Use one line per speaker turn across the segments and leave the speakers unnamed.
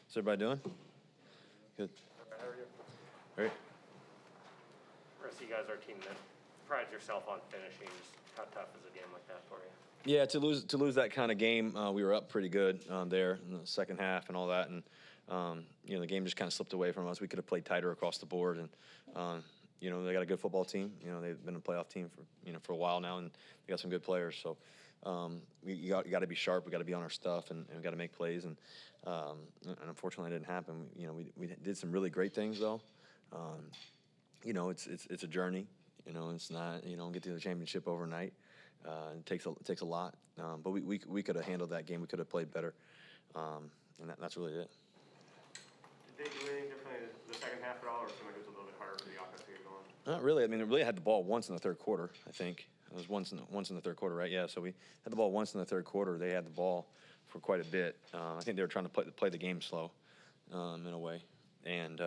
How's everybody doing? Good.
How are you?
Great.
Chris, you guys are a team that prides yourself on finishing. Just how tough is a game like that for you?
Yeah, to lose that kind of game, we were up pretty good there in the second half and all that, and the game just kind of slipped away from us. We could have played tighter across the board, and they got a good football team. They've been a playoff team for a while now, and they got some good players. So you got to be sharp. We got to be on our stuff, and we got to make plays. And unfortunately, it didn't happen. We did some really great things though. It's a journey. It's not don't get to the championship overnight. It takes a lot. But we could have handled that game. We could have played better, and that's really it.
Did they do anything differently the second half at all, or something it was a little bit harder for the offense to get going?
Not really. I mean, they really had the ball once in the third quarter. I think it was once in the third quarter, right? Yeah. So we had the ball once in the third quarter. They had the ball for quite a bit. I think they were trying to play the game slow, in a way, and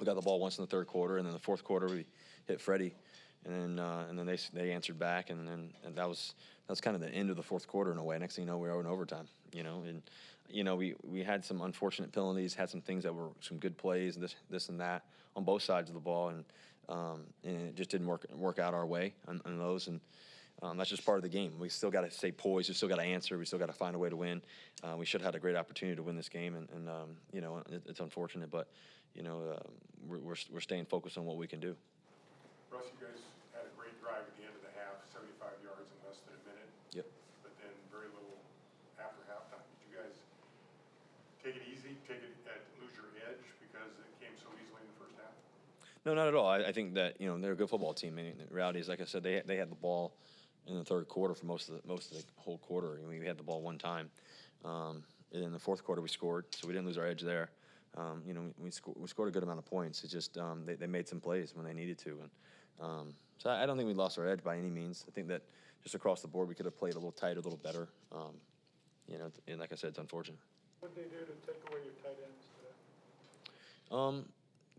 we got the ball once in the third quarter, and then the fourth quarter we hit Freddie, and then they answered back, and that was kind of the end of the fourth quarter in a way. Next thing you know, we were in overtime. We had some unfortunate penalties, had some things that were some good plays, and this and that on both sides of the ball, and it just didn't work out our way on those, and that's just part of the game. We still got to stay poised. We still got to answer. We still got to find a way to win. We should have had a great opportunity to win this game, and it's unfortunate, but we're staying focused on what we can do.
Russ, you guys had a great drive at the end of the half, 75 yards in less than a minute.
Yep.
But then very little after halftime. Did you guys take it easy, lose your edge because it came so easily in the first half?
No, not at all. I think that they're a good football team. I mean, the reality is, like I said, they had the ball in the third quarter for most of the whole quarter. We had the ball one time, and in the fourth quarter we scored, so we didn't lose our edge there. We scored a good amount of points. It's just they made some plays when they needed to, and so I don't think we lost our edge by any means. I think that just across the board we could have played a little tighter, a little better. And like I said, it's unfortunate.
What did they do to take away your tight ends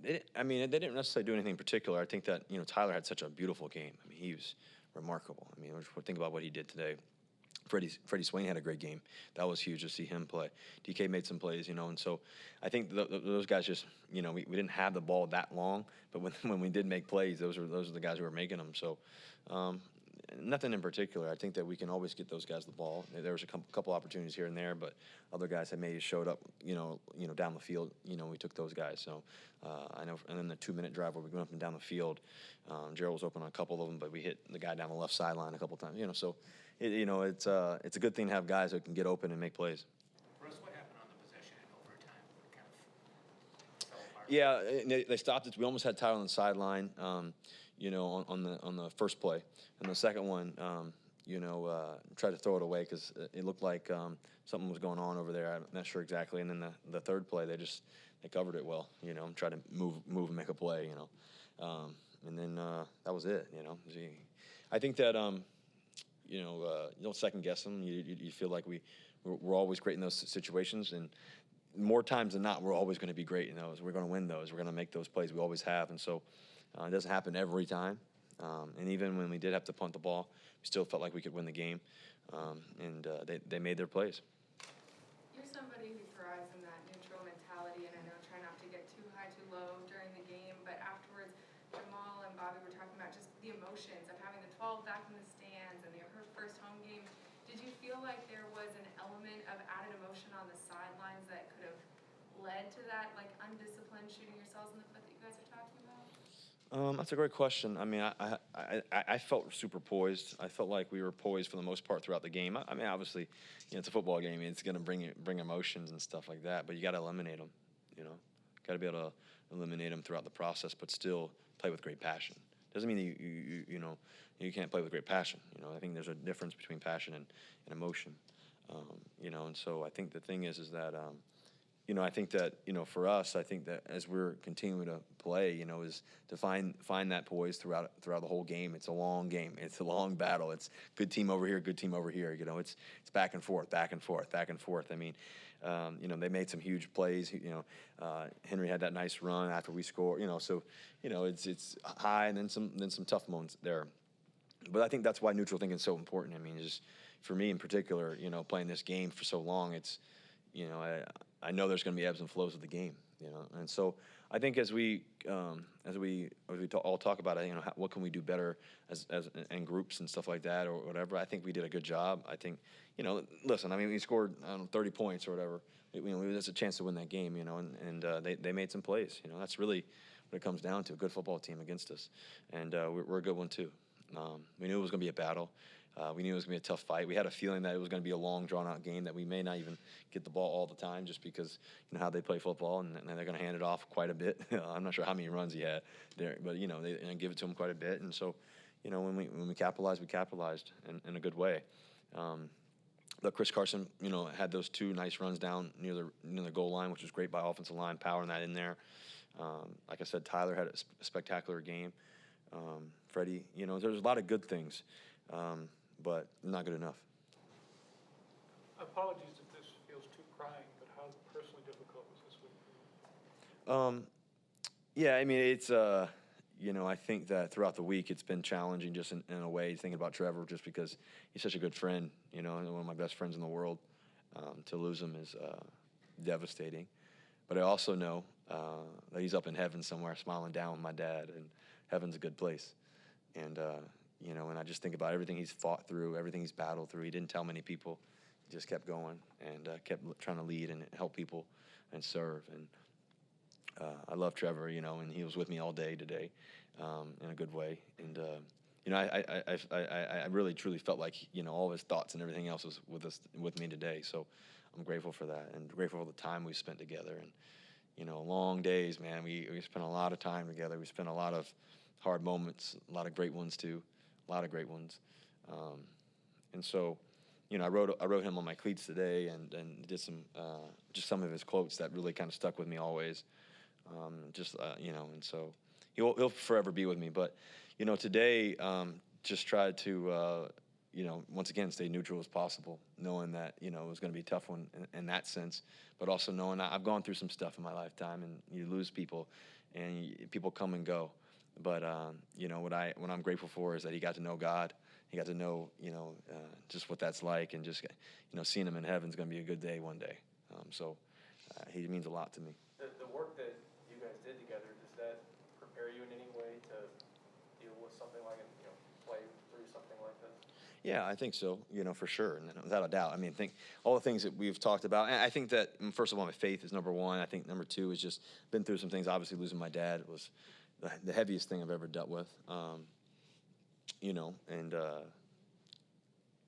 today?
They didn't necessarily do anything particular. I think that Tyler had such a beautiful game. I mean, he was remarkable. I mean, think about what he did today. Freddie Swain had a great game. That was huge to see him play. DK made some plays, and so I think those guys just, we didn't have the ball that long, but when we did make plays, those are the guys who were making them. So nothing in particular. I think that we can always get those guys the ball. There was a couple opportunities here and there, but other guys that maybe showed up, down the field. We took those guys. So I know, and then the 2-minute drive where we went up and down the field, Gerald was open on a couple of them, but we hit the guy down the left sideline a couple times. So it's a good thing to have guys that can get open and make plays.
Russ, what happened on the possession in overtime? Kind of fell apart.
Yeah, they stopped it. We almost had Tyler on the sideline, on the first play, and the second one, tried to throw it away because it looked like something was going on over there. I'm not sure exactly. And then the third play, they covered it well, tried to move and make a play, and then that was it. I think that you don't second guess them. You feel like we're always great in those situations, and more times than not, we're always going to be great in those. We're going to win those. We're going to make those plays. We always have, and so it doesn't happen every time. And even when we did have to punt the ball, we still felt like we could win the game, and they made their plays.
You're somebody who thrives in that neutral mentality, and I know try not to get too high, too low during the game, but afterwards, Jamal and Bobby were talking about just the emotions of having the 12 back in the stands and her first home game. Did you feel like there was an element of added emotion on the sidelines that could have led to that, like, undisciplined shooting yourselves in the foot that you guys are talking about?
That's a great question. I mean, I felt super poised. I felt like we were poised for the most part throughout the game. I mean, obviously, it's a football game. It's going to bring emotions and stuff like that, but you got to eliminate them. Got to be able to eliminate them throughout the process, but still play with great passion. Doesn't mean you can't play with great passion. I think there's a difference between passion and emotion. And so I think the thing is that I think that for us, I think that as we're continuing to play, is to find that poise throughout the whole game. It's a long game. It's a long battle. It's good team over here, good team over here. It's back and forth, back and forth, back and forth. I mean, they made some huge plays. Henry had that nice run after we scored. So it's high and then some tough moments there. But I think that's why neutral thinking is so important. I mean, just for me in particular, playing this game for so long, it's you know, I know there's going to be ebbs and flows of the game, you know, and so I think as we all talk about it, you know, what can we do better as in groups and stuff like that or whatever. I think we did a good job. I think, you know, listen, I mean, we scored 30 points or whatever. You know, there's a chance to win that game, you know, and they made some plays. You know, that's really what it comes down to. A good football team against us, and we're a good one too. We knew it was going to be a battle. We knew it was going to be a tough fight. We had a feeling that it was going to be a long, drawn-out game, that we may not even get the ball all the time just because, you know, how they play football, and they're going to hand it off quite a bit. I'm not sure how many runs he had there, but, you know, they give it to him quite a bit. And so, you know, when we capitalized, we capitalized in a good way. But Chris Carson, you know, had those 2 nice runs down near the goal line, which was great by offensive line, powering that in there. Like I said, Tyler had a spectacular game. Freddie, you know, there's a lot of good things. But not good enough.
Apologies if this feels too crying, but how personally difficult was this week for you?
Yeah, I mean, it's, you know, I think that throughout the week it's been challenging just in a way, thinking about Trevor, just because he's such a good friend, you know, and one of my best friends in the world. To lose him is devastating. But I also know that he's up in heaven somewhere smiling down with my dad, and heaven's a good place. And, you know, and I just think about everything he's fought through, everything he's battled through. He didn't tell many people. He just kept going and kept trying to lead and help people and serve. And I love Trevor, you know, and he was with me all day today in a good way. And, you know, I really, truly felt like, you know, all of his thoughts and everything else was with me today. So I'm grateful for that, and grateful for the time we spent together. And, you know, long days, man. We spent a lot of time together. We spent a lot of hard moments, a lot of great ones too. A lot of great ones, and so, you know, I wrote him on my cleats today, and did some just some of his quotes that really kind of stuck with me always. You know, and so he'll forever be with me. But, you know, today just tried to you know, once again stay neutral as possible, knowing that, you know, it was going to be a tough one in that sense, but also knowing I've gone through some stuff in my lifetime, and you lose people, and people come and go. But you know, what I'm grateful for is that he got to know God. He got to know, you know, just what that's like, and just, you know, seeing him in heaven is going to be a good day one day. So he means a lot to me.
The work that you guys did together, does that prepare you in any way to deal with something like, you know, play through something like this?
Yeah, I think so, you know, for sure, and without a doubt. I mean, think all the things that we've talked about. And I think that, first of all, my faith is number one. I think number two is just been through some things. Obviously, losing my dad was the heaviest thing I've ever dealt with. You know, and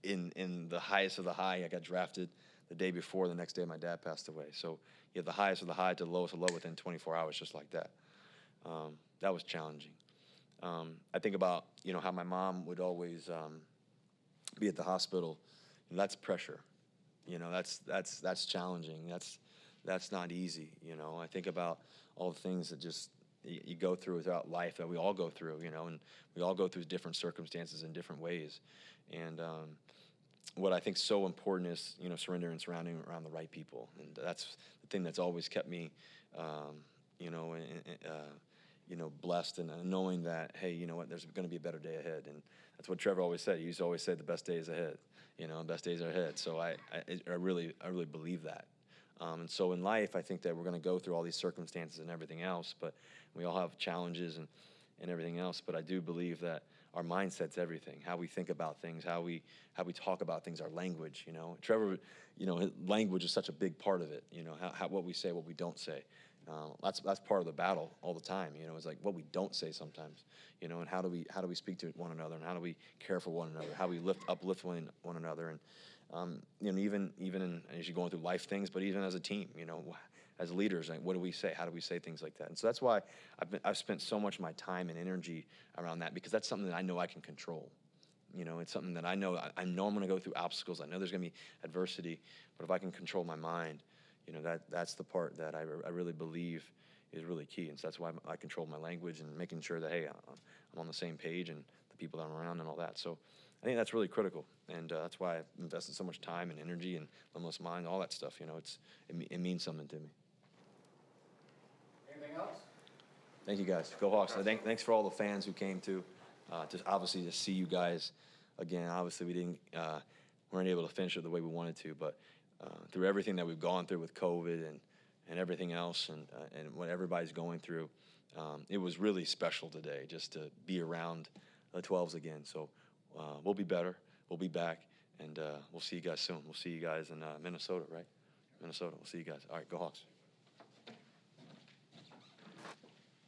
in the highest of the high, I got drafted the day before. The next day, my dad passed away. So you have the highest of the high to the lowest of low within 24 hours, just like that. That was challenging. I think about, you know, how my mom would always be at the hospital. And that's pressure. You know, that's challenging. That's not easy. You know, I think about all the things that just you go through throughout life, that we all go through, you know, and we all go through different circumstances in different ways. And what I think is so important is, you know, surrendering and surrounding around the right people. And that's the thing that's always kept me, you know, you know, blessed, and knowing that, hey, you know what, there's going to be a better day ahead. And that's what Trevor always said. He used to always say the best day is ahead, you know, best days are ahead. So I really believe that. And so in life, I think that we're going to go through all these circumstances and everything else, but we all have challenges and everything else. But I do believe that our mindset's everything. How we think about things, how we talk about things, our language. You know, Trevor, you know, his language is such a big part of it. You know, how what we say, what we don't say. That's part of the battle all the time. You know, it's like what we don't say sometimes. You know, and how do we speak to one another, and how do we care for one another? How we uplift one another, and you know, even as you're going through life things, but even as a team, you know, as leaders, like, what do we say? How do we say things like that? And so that's why I've spent so much of my time and energy around that, because that's something that I know I can control. You know, it's something that I know I'm going to go through obstacles. I know there's going to be adversity, but if I can control my mind, you know, that's the part that I really believe is really key. And so that's why I control my language, and making sure that, hey, I'm on the same page, and the people that I'm around and all that. So I think that's really critical, and that's why I've invested so much time and energy and limitless mind, all that stuff. You know, it means something to me.
Anything else?
Thank you, guys. Go Hawks. Thanks for all the fans who came to, just obviously to see you guys again. Obviously, we weren't able to finish it the way we wanted to, but through everything that we've gone through with COVID and everything else, and what everybody's going through. It was really special today just to be around the 12s again. So we'll be better. We'll be back, and we'll see you guys soon. We'll see you guys in Minnesota, right? Minnesota. We'll see you guys. All right, go Hawks.